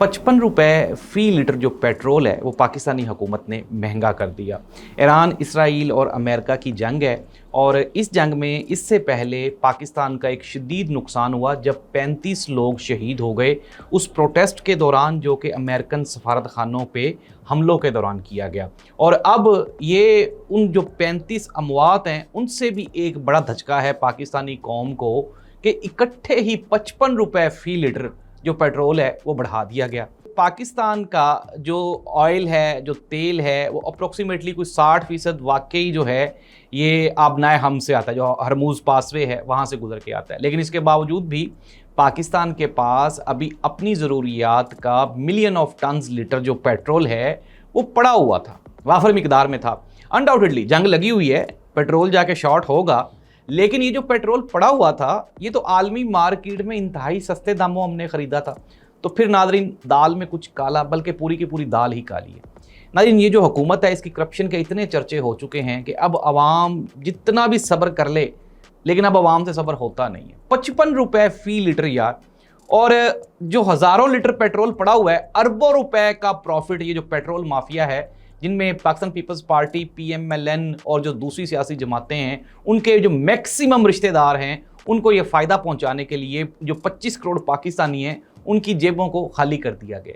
55 रुपए फ़ी लीटर जो पेट्रोल है वो पाकिस्तानी हुकूमत ने महंगा कर दिया। ईरान, इसराइल और अमेरिका की जंग है और इस जंग में इससे पहले पाकिस्तान का एक शदीद नुकसान हुआ जब 35 लोग शहीद हो गए उस प्रोटेस्ट के दौरान जो कि अमेरिकन सफारत खानों पे हमलों के दौरान किया गया। और अब ये उन जो 35 अमवात हैं उनसे भी एक बड़ा धचका है पाकिस्तानी कौम को कि इकट्ठे ही 55 रुपए फ़ी लीटर जो पेट्रोल है वो बढ़ा दिया गया। पाकिस्तान का जो ऑयल है, जो तेल है, वो अप्रोक्सीमेटली कुछ 60% वाकई जो है ये आबनाए हम से आता है, जो हरमूज़ पासवे है वहाँ से गुजर के आता है। लेकिन इसके बावजूद भी पाकिस्तान के पास अभी अपनी ज़रूरियात का मिलियन ऑफ टन्स लीटर जो पेट्रोल है वो पड़ा हुआ था, वाफर मिकदार में था। अनडाउटेडली जंग लगी हुई है, पेट्रोल जाके शॉर्ट होगा, लेकिन ये जो पेट्रोल पड़ा हुआ था ये तो आलमी मार्केट में इंतहाई सस्ते दामों हमने ख़रीदा था। तो फिर नादरीन, दाल में कुछ काला, बल्कि पूरी की पूरी दाल ही काली है। नादरीन, ये जो हुकूमत है इसकी करप्शन के इतने चर्चे हो चुके हैं कि अब आवाम जितना भी सब्र कर ले लेकिन अब आवाम से सब्र होता नहीं है। 55 रुपए फ़ी लीटर यार, और जो हज़ारों लीटर पेट्रोल पड़ा हुआ है, अरबों रुपए का प्रॉफिट ये जो पेट्रोल माफिया है, जिनमें पाकिस्तान पीपल्स पार्टी, PMLN और जो दूसरी सियासी जमातें हैं उनके जो मैक्सिमम रिश्तेदार हैं, उनको ये फ़ायदा पहुंचाने के लिए जो 25 करोड़ पाकिस्तानी हैं उनकी जेबों को खाली कर दिया गया।